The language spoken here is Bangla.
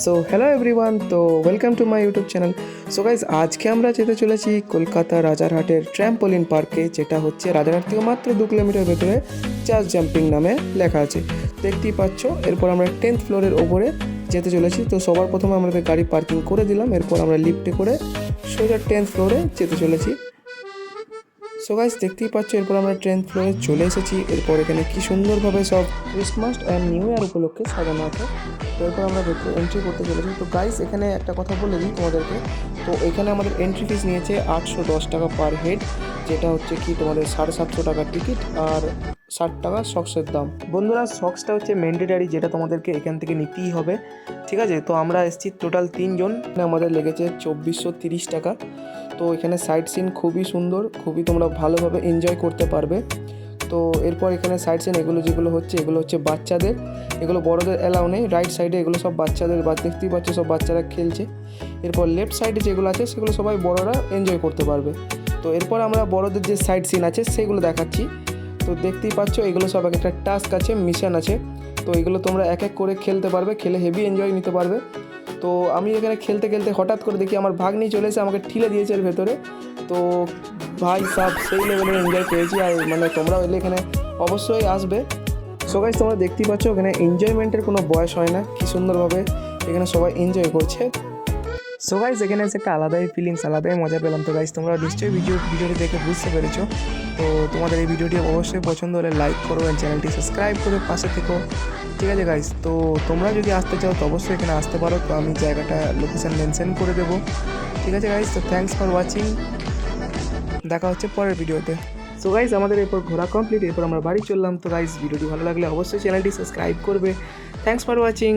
সো হ্যালো এভরিওয়ান, তো welcome to my YouTube channel. So guys, আজকে আমরা যেতে চলেছি কলকাতা রাজারহাটের ট্র্যাম্পোলিন পার্কে, যেটা হচ্ছে রাজারহাট থেকে মাত্র 2 কিলোমিটার ভেতরে জাস্ট জাম্পিং নামে লেখা আছে, দেখতেই পাচ্ছ। এরপর আমরা 10th ফ্লোরের ওপরে যেতে চলেছি। তো সবার প্রথমে আমাদের গাড়ি পার্কিং করে দিলাম, এরপর আমরা লিফটে করে সোজা 10th ফ্লোরে যেতে চলেছি। সো গাইস, দেখতেই পাচ্ছ এরপর আমরা 10th ফ্লোরে চলে এসেছি। এরপর এখানে কি সুন্দরভাবে সব ক্রিসমাস অ্যান্ড নিউ ইয়ার উপলক্ষে সাজানো আছে। তো এরপর আমরা ভেতরে এন্ট্রি করতে চলেছি। তো গাইস, এখানে একটা কথা বলে দিই তোমাদেরকে। তো এখানে আমাদের এন্ট্রি ফিস নিয়েছে 810 টাকা পার হেড, যেটা হচ্ছে কি তোমাদের 750 টাকার টিকিট আর 60 টাকা সক্সের দাম। বন্ধুরা, সক্সটা হচ্ছে ম্যান্ডেটারি, যেটা তোমাদেরকে এখান থেকে নিতেই হবে, ঠিক আছে। তো আমরা এসেছি টোটাল 3 জন, আমাদের লেগেছে 2430 টাকা। তো এখানে সাইট সিন খুবই সুন্দর, খুবই তোমরা ভালোভাবে এনজয় করতে পারবে। তো এরপর এখানে সাইট সিন যেগুলো হচ্ছে বাচ্চাদের, এগুলো বড়দের অ্যালাউ নেই। রাইট সাইডে এগুলো সব বাচ্চাদের, দেখতেই পাচ্ছ সব বাচ্চারা খেলছে। এরপর লেফট সাইডে যেগুলো আছে সেগুলো সবাই বড়রা এনজয় করতে পারবে। তো এরপর আমরা বড়দের যে সাইট সিন আছে সেগুলো দেখাচ্ছি। তো দেখতেই পাচ্ছ এগুলো সব একটা টাস্ক আছে, মিশন আছে। তো এগুলো তোমরা এক এক করে খেলতে পারবে, খেলে হেভি এনজয় নিতে পারবে। তো আমি এখানে খেলতে খেলতে হঠাৎ করে দেখি আমার ভাগ্নি চলে এসে আমাকে ঠেলে দিয়েছে এর ভেতরে। তো ভাই সাব সেই লেভেলের এনজয় পেয়েছি। আর মানে তোমরাও এলে এখানে অবশ্যই আসবে। সো গাইস, তোমরা দেখতেই পাচ্ছ এখানে এনজয়মেন্টের কোনো বয়স হয় না, কি সুন্দরভাবে এখানে সবাই এনজয় করছে। সো গাইস, এখানে এসে একটা আলাদাই ফিলিংস, আলাদাই মজা পেলাম। তো গাইস, তোমরা নিশ্চয়ই ভিডিওটি দেখে বুঝতে পেরেছো। তো তোমাদের এই ভিডিওটি অবশ্যই পছন্দ হলে লাইক করো, চ্যানেলটি সাবস্ক্রাইব করে পাশে থেকো, ঠিক আছে গাইস। তো তোমরা যদি আসতে চাও তো অবশ্যই এখানে আসতে পারো। তো আমি জায়গাটা লোকেশান মেনশন করে দেবো, ঠিক আছে গাইস। তো থ্যাঙ্কস ফর ওয়াচিং, দেখা হচ্ছে পরের ভিডিওতে। সো গাইস, আমাদের এরপর ঘোরা কমপ্লিট, এরপর আমরা বাড়ি চললাম। তো গাইস, ভিডিওটি ভালো লাগলে অবশ্যই চ্যানেলটি সাবস্ক্রাইব করবে। Thanks for watching.